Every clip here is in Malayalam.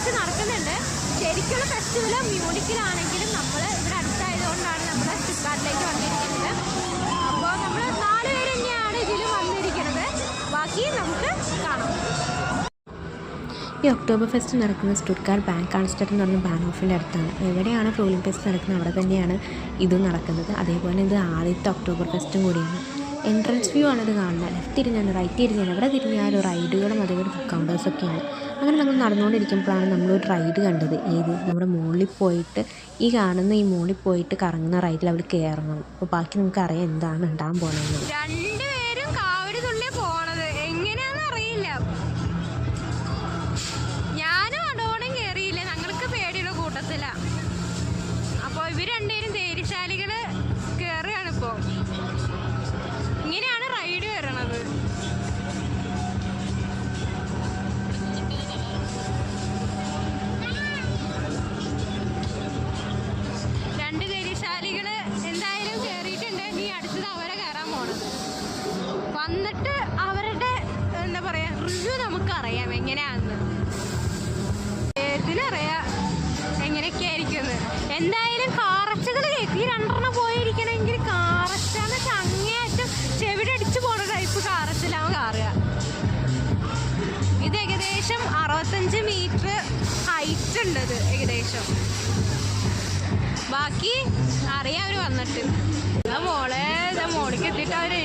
ഫെസ്റ്റ് നടക്കുന്നുണ്ട്. ശരിക്കുള്ള ഫെസ്റ്റിവൽ മ്യൂണിക്കിലാണെങ്കിലും നമ്മൾ ഇവിടെ അടുത്തായതുകൊണ്ടാണ് നമ്മൾ സ്റ്റുട്ട്ഗാർട്ടിലേക്ക് വന്നിരിക്കുന്നത്. അപ്പോൾ നമ്മൾ 4 പേര് തന്നെയാണ് ഇതിൽ വന്നിരിക്കുന്നത്. ബാക്കി നമുക്ക് കാണാം. ഈ ഒക്ടോബർ ഫെസ്റ്റ് നടക്കുന്നത് സ്റ്റുട്ട്ഗാർട്ട് ബാങ്ക് ആൺസ്റ്റഡ് എന്ന് പറഞ്ഞ ബാൻഹോഫിൻ്റെ അടുത്താണ്. എവിടെയാണ് ഫ്രോളിംഗ് ഫെസ്റ്റ് നടക്കുന്നത് അവിടെ തന്നെയാണ് ഇതും നടക്കുന്നത്. അതേപോലെ ഇത് ആദ്യത്തെ ഒക്ടോബർ ഫെസ്റ്റും കൂടിയാണ്. എൻട്രൻസ് വ്യൂ ആണ് ഇത് കാണുന്നത്. ലെഫ്റ്റ് തിരിഞ്ഞാണ്, റൈറ്റ് തിരിഞ്ഞാണ്, എവിടെ തിരിഞ്ഞാലും റൈഡുകളും അതേപോലെ ഫുഡ് കൗണ്ടേഴ്സൊക്കെയാണ്. അങ്ങനെ നമ്മൾ നടന്നുകൊണ്ടിരിക്കുമ്പോഴാണ് നമ്മളൊരു റൈഡ് കണ്ടത്. ഏത് നമ്മുടെ മുകളിൽ പോയിട്ട് ഈ കാണുന്ന ഈ മുകളിൽ പോയിട്ട് കറങ്ങുന്ന റൈഡിൽ അവർ കയറണം. അപ്പോൾ ബാക്കി നമുക്കറിയാം എന്താണ് ഉണ്ടാകാൻ പോകുന്നത്. രണ്ടുപേരും കാവടി തുള്ളി പോണത് എങ്ങനെയാണെന്ന് അറിയില്ല. ഞാനും അടോണം കയറിയില്ല, ഞങ്ങൾക്ക് പേടിയുള്ള കൂട്ടത്തിലാണ്. അപ്പോൾ ഇവർ രണ്ടുപേരും ധൈര്യശാലികള് കയറുകയാണ്. ഇപ്പോൾ ഇങ്ങനെയാണ് റൈഡ് കയറണത്. രണ്ട് ധൈര്യശാലികള് എന്തായാലും കയറിയിട്ടുണ്ട്. നീ അടുത്തത് അവരെ കയറാൻ പോണത്. വന്നിട്ട് അവരുടെ എന്താ പറയാ റിവ്യൂ നമുക്കറിയാം എങ്ങനെയാണെന്ന്. ഇതിനറിയാം എങ്ങനെയൊക്കെ ആയിരിക്കുമെന്ന്. എന്തായാലും കാറച്ചകൾ കേൾക്കും. ഈ 2 പോയിരിക്കണമെങ്കിൽ കാറച്ചാന്ന് അങ്ങേയറ്റം ചെവിടടിച്ച് പോണ ടൈപ്പ് കാറച്ചിലാവും കാറുക. ഇത് ഏകദേശം 65 മീറ്റർ ഹൈറ്റ് ഉണ്ട്. ഇത് ഏകദേശം ബാക്കി അറിയാം അവര് വന്നിട്ട്. മോളിക്ക് എത്തിയിട്ട് അവര്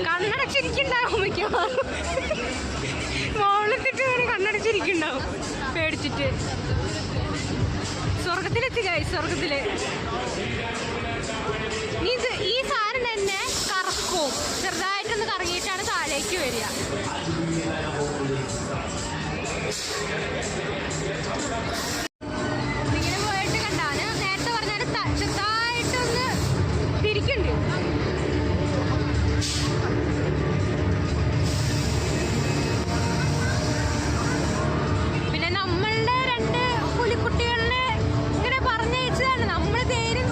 കണ്ണടച്ചിരിക്കുന്നുണ്ടാവും. മിക്കവാറും മോളിലെത്തിട്ട് കണ്ണടച്ചിരിക്കുന്നുണ്ടാവും പേടിച്ചിട്ട്. സ്വർഗത്തിലെത്തി ഗൈസ്, സ്വർഗത്തില്. ഈ സാധനം തന്നെ കറക്കും. ചെറുതായിട്ടൊന്ന് കറങ്ങിയിട്ടാണ് താഴേക്ക് വരിക. ഇങ്ങനെ പോയിട്ട് കണ്ടാണ് നേരത്തെ പറഞ്ഞാൽ ചെറുതായിട്ടൊന്ന് തിരിക്കുന്നുണ്ട്. പിന്നെ നമ്മളുടെ 2 പുലിക്കുട്ടികളിനെ ഇങ്ങനെ പറഞ്ഞയച്ചതാണ്. നമ്മള് ധൈര്യം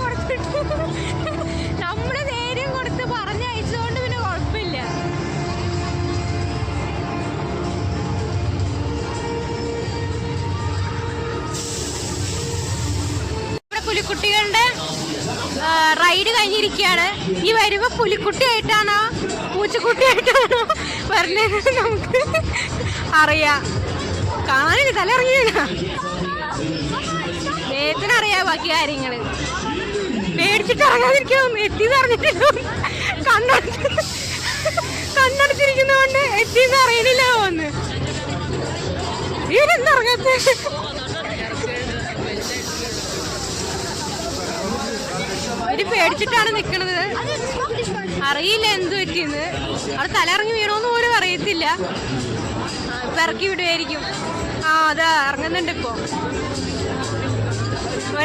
കൊടുത്ത് പറഞ്ഞയച്ചതുകൊണ്ട് പിന്നെ കുഴപ്പമില്ല. പുലിക്കുട്ടികളുടെ റൈഡ് കഴിഞ്ഞിരിക്കുകയാണ്. ഈ വരുമ്പോ പുലിക്കുട്ടിയായിട്ടാണോ പൂച്ചക്കുട്ടിയായിട്ടാണോ വരുന്നത് നമുക്ക് അറിയാം. കാണാനില്ല, തലയിറങ്ങിയാണ്. ദേഹത്തിനറിയാം ബാക്കി കാര്യങ്ങള്. പേടിച്ചിട്ട് ഇറങ്ങാതിരിക്കും. എത്തിന്ന് അറിഞ്ഞിട്ടില്ല. കണ്ണടച്ചിരിക്കുന്നതുകൊണ്ട് എത്തിന്ന് അറിയണില്ല. വന്ന് ഇവരെന്തറിയാത്ത ഇവര് പേടിച്ചിട്ടാണ് നിക്കണത്. അറിയില്ല എന്ത് പറ്റിയെന്ന്. അവിടെ തലയിറങ്ങി വീണോന്ന് പോലും അറിയത്തില്ല. ഇറക്കി വിടുമായിരിക്കും. അതാ ഇറങ്ങുന്നുണ്ട്. ഇപ്പൊ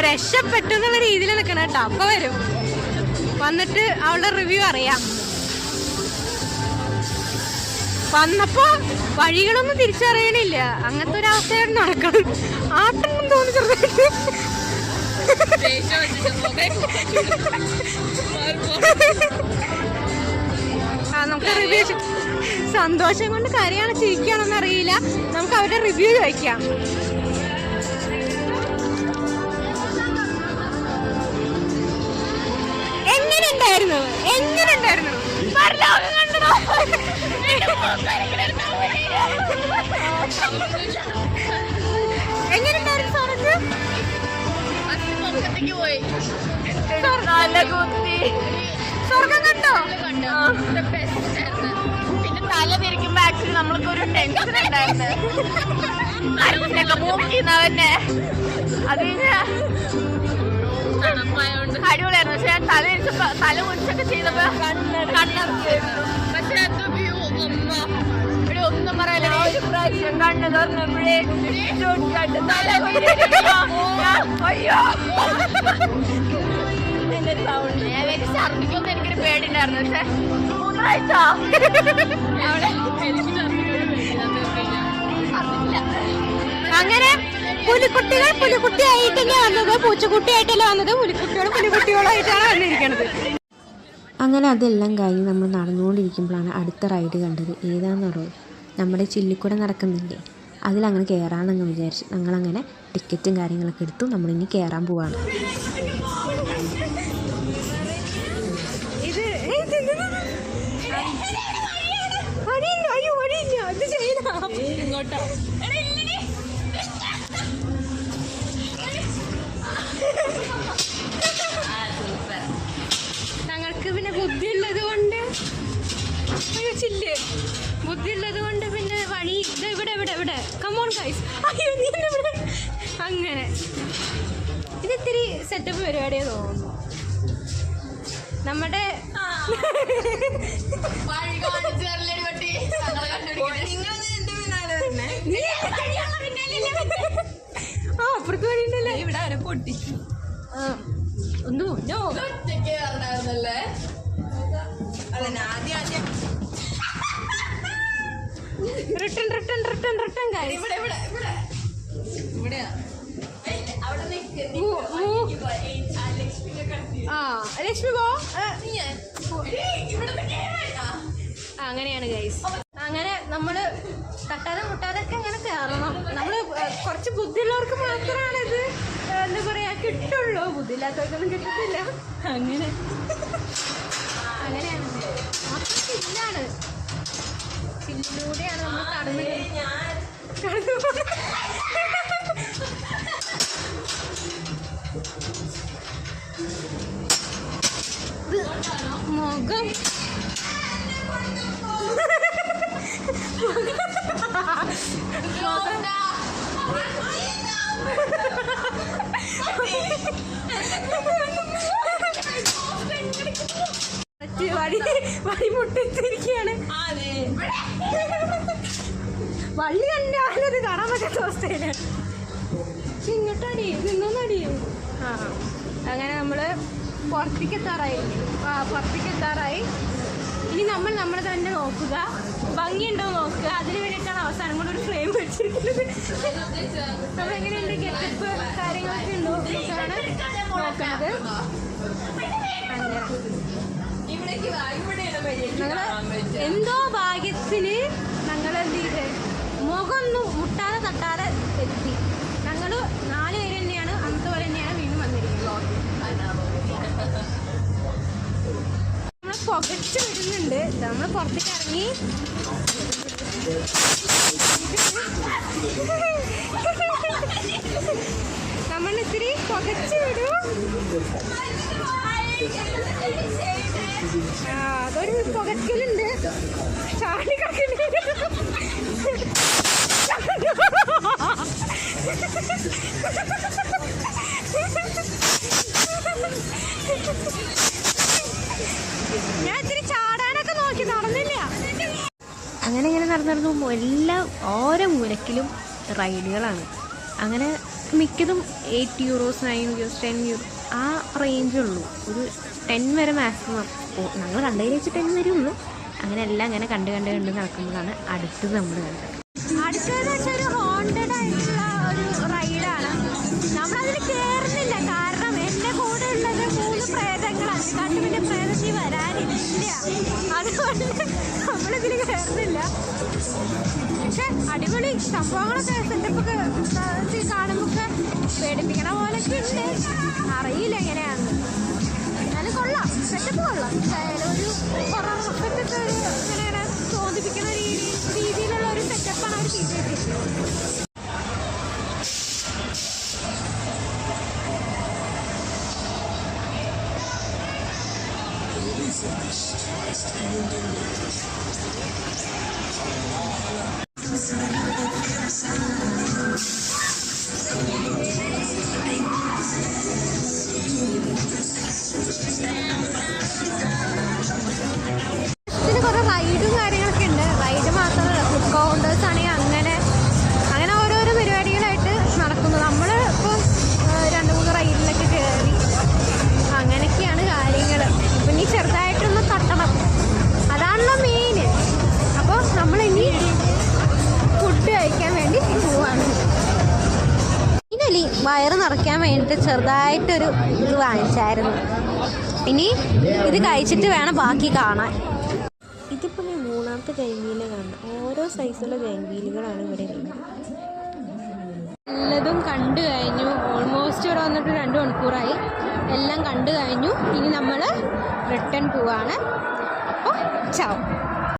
രക്ഷപ്പെട്ടെന്നുള്ള രീതിയിൽ നിൽക്കണം കേട്ടോ. അപ്പൊ വരും. വന്നിട്ട് അവളുടെ റിവ്യൂ അറിയാം. വന്നപ്പോ വഴികളൊന്നും തിരിച്ചറിയണില്ല. അങ്ങനത്തെ ഒരു അവസ്ഥയാണ് നടക്കണം. ആട്ടം തോന്നി ചെറുതായിട്ട്. നമുക്ക് റിവ്യൂ സന്തോഷം കൊണ്ട് കരയാണോ ചിരിക്കുകയാണോന്ന് അറിയില്ല. നമുക്ക് അവരുടെ റിവ്യൂ ചോദിക്കാം. എങ്ങനെയുണ്ടായിരുന്നു? എങ്ങനെയുണ്ടായിരുന്നു സോറക്ക്? സ്വർഗം കണ്ടോ? പിന്നെ തല തിരിക്കുമ്പോ ആക്ച്വലി നമ്മൾക്ക് ഒരു ടെൻഷൻ ഉണ്ടായിരുന്നു. മൂക്കിന്നവന്നെ അത് അടിപൊളിയായിരുന്നു. പക്ഷെ തല മുറിച്ചൊക്കെ ചെയ്തപ്പോ കണ്ണിറക്കിയായിരുന്നു. പക്ഷെ ഇവിടെ ഒന്നും പറയല. ഒരു പ്രാവശ്യം കണ്ണ് തുറന്നപ്പോഴേ തല അയ്യോ എന്റെ സൗണ്ട് ഛർദിക്കൊന്നും എനിക്കൊരു പേടിണ്ടായിരുന്നു. പക്ഷെ 3 ആഴ്ച അങ്ങനെ പുലിക്കുട്ടിയായിട്ട് തന്നെ വന്നത്. പൂച്ചക്കുട്ടിയായിട്ടല്ല വന്നത്. പുലിക്കുട്ടിയോളായിട്ടാണ് വന്നിരിക്കണത്. അങ്ങനെ അതെല്ലാം കഴിഞ്ഞ് നമ്മൾ നടന്നുകൊണ്ടിരിക്കുമ്പോഴാണ് അടുത്ത റൈഡ് കണ്ടത്. ഏതാണെന്നുള്ളത് നമ്മുടെ ചില്ലിക്കൂടെ നടക്കുന്നില്ലേ, അതിലങ്ങനെ കയറാമെന്നങ്ങ് വിചാരിച്ചു. ഞങ്ങളങ്ങനെ ടിക്കറ്റും കാര്യങ്ങളൊക്കെ എടുത്തു. നമ്മളിനി കയറാൻ പോവാണ്. ഞങ്ങൾക്ക് പിന്നെ ബുദ്ധിയുള്ളത് കൊണ്ട് പിന്നെ വഴി ഇവിടെ ഇവിടെ ഇവിടെ കമോൺ ഗൈസ്. അയ്യോ നീ ഇവിടെ അങ്ങനെ ഇത് ഇത്തിരി സെറ്റപ്പ് പരിപാടിയെ തോന്നുന്നു. നമ്മുടെ അപ്പുറത്ത് വഴിയുണ്ടല്ലേ ഇവിടെ വരെ പൊട്ടി ഒന്നും റിട്ടേൺ ലക്ഷ്മി പോ. അങ്ങനെയാണ് ഗൈസ്. അങ്ങനെ നമ്മള് തട്ടാതെ മുട്ടാതൊക്കെ അങ്ങനെ കയറണം. നമ്മള് കുറച്ച് ബുദ്ധിയുള്ളവർക്ക് മാത്രമാണ് ഇത് എന്താ പറയാ കിട്ടുള്ളൂ, ബുദ്ധിയില്ലാത്തവർക്കൊന്നും കിട്ടത്തില്ല. അങ്ങനെയാണ് ചില്ലാണ്, ചില്ലിലൂടെയാണ് നമ്മൾ മുഖം വഴി മുട്ടിച്ചിരിക്കുകയാണ്. വള്ളി കണ്ടാലത് കാണാൻ പറ്റാത്ത അവസ്ഥയിലാണ്. ഇങ്ങോട്ടടി നിന്നോന്നടി. അങ്ങനെ നമ്മള് പുറത്തേക്ക് എത്താറായി. ഇനി നമ്മൾ നമ്മളെ തന്നെ നോക്കുക, ഭംഗിയുണ്ടോ നോക്കുക. അതിന് വേണ്ടിയിട്ടാണ് അവസാനം കൊണ്ട് ഒരു ഫ്രെയിം വെച്ചിരിക്കുന്നത്. നമ്മളെങ്ങനെയുണ്ട് ഗെറ്റപ്പ് കാര്യങ്ങളൊക്കെ ഉണ്ടോ എന്നാണ് നോക്കുന്നത്. ഞങ്ങള് എന്തോ ഭാഗ്യത്തിന് ഞങ്ങളെന്ത് ചെയ്ത് മുഖമൊന്നും മുട്ടാതെ തട്ടാതെ എത്തി. ഞങ്ങള് 4 പേര് തന്നെയാണ്, അന്നത്തെ പോലെ തന്നെയാണ് വീണ്ടും വന്നിരിക്കുന്നത്. നമ്മള് പുകച്ച് വരുന്നുണ്ട്. നമ്മള് പുറത്തേക്ക് ഇറങ്ങി നമ്മളിത്തിരി പുകച്ച് വിടും. അതൊരു പുകക്കലുണ്ട്, ചാടി കിടക്കുന്നുണ്ട്. ഞാൻ ഇത്തിരി ചാടാനൊക്കെ നോക്കി, നടന്നില്ല. അങ്ങനെ നടന്നു എല്ലാ ഓരോ മൂലക്കിലും റൈഡുകളാണ്. അങ്ങനെ മിക്കതും 8 euros 9 euros 10 euros ആ റേഞ്ചുള്ളൂ. ഒരു 10 വരെ മാക്സിമം. ഞങ്ങൾ കണ്ടതിൽ വെച്ച് 10 വരെ ഉള്ളൂ. അങ്ങനെ എല്ലാം അങ്ങനെ കണ്ട് നടക്കുമ്പോഴാണ് അടുത്തത് നമ്മൾ കണ്ടത്. അടുത്തതെന്ന് വെച്ചാൽ ഒരു ഹോണ്ടഡ് ആയിട്ടുള്ള ഒരു റൈഡാണ്. നമ്മളതിൽ കയറുന്നില്ല, കാരണം എൻ്റെ കൂടെ ഉള്ളത് 3 പ്രേതങ്ങളാണ്. കണ്ട് പിന്നെ പ്രേതത്തിൽ വരാനില്ല, അതുകൊണ്ട് നമ്മളിതിൽ കയറുന്നില്ല. പക്ഷെ അടിപൊളി സംഭവങ്ങളൊക്കെ സെറ്റപ്പൊക്കെ കാണുമ്പോഴൊക്കെ പേടിപ്പിക്കണ പോലൊക്കെ ഉണ്ട്. അറിയില്ല എങ്ങനെയാണെന്ന്, എന്നാലും കൊള്ളാം, സെറ്റപ്പ് കൊള്ളാം. ഒരു ഹൊറർ എഫക്റ്റൊക്കെ ഇങ്ങനെയാണ് തോന്നിപ്പിക്കുന്ന രീതിയിലുള്ള ഒരു സെറ്റപ്പാണ് അവർ ചെയ്തിരിക്കുന്നത്. ഇതിന് കുറേ റൈഡും കാര്യങ്ങളൊക്കെ ഉണ്ട്. റൈഡ് മാത്രമല്ല, ഫുഡ് കൗണ്ടേഴ്സ് ആണെങ്കിൽ അങ്ങനെ ഓരോരോ പരിപാടികളായിട്ട് നടക്കുന്നു. നമ്മൾ ഇപ്പോൾ 2-3 റൈഡിലൊക്കെ കയറി, അങ്ങനെയൊക്കെയാണ് കാര്യങ്ങൾ. ഇപ്പം ഇനി ചെറുതായിട്ടൊന്ന് തട്ടണം, അതാണല്ലോ മെയിൻ. അപ്പോൾ നമ്മളിനി ഫുഡ് കഴിക്കാൻ വേണ്ടി പോവാണ്. ഫൈനലി വയറ് നിറയ്ക്കാൻ വേണ്ടിയിട്ട് ചെറുതായിട്ടൊരു ഇത് വാങ്ങിച്ചായിരുന്നു. ഇനി ഇത് കഴിച്ചിട്ട് വേണം ബാക്കി കാണാൻ. ഇതിപ്പോൾ ഞാൻ മൂന്നാമത്തെ ജൈൻ വീലിനെ കാണുന്നത്. ഓരോ സൈസുള്ള ജൈൻ വീലുകളാണ് ഇവിടെ ഉള്ളത്. എല്ലതും കണ്ടു കഴിഞ്ഞു. ഓൾമോസ്റ്റ് ഇവിടെ വന്നിട്ട് 2 മണിക്കൂറായി. എല്ലാം കണ്ടു കഴിഞ്ഞു. ഇനി നമ്മൾ റിട്ടേൺ പോവാണ്. അപ്പോൾ ചാവ്.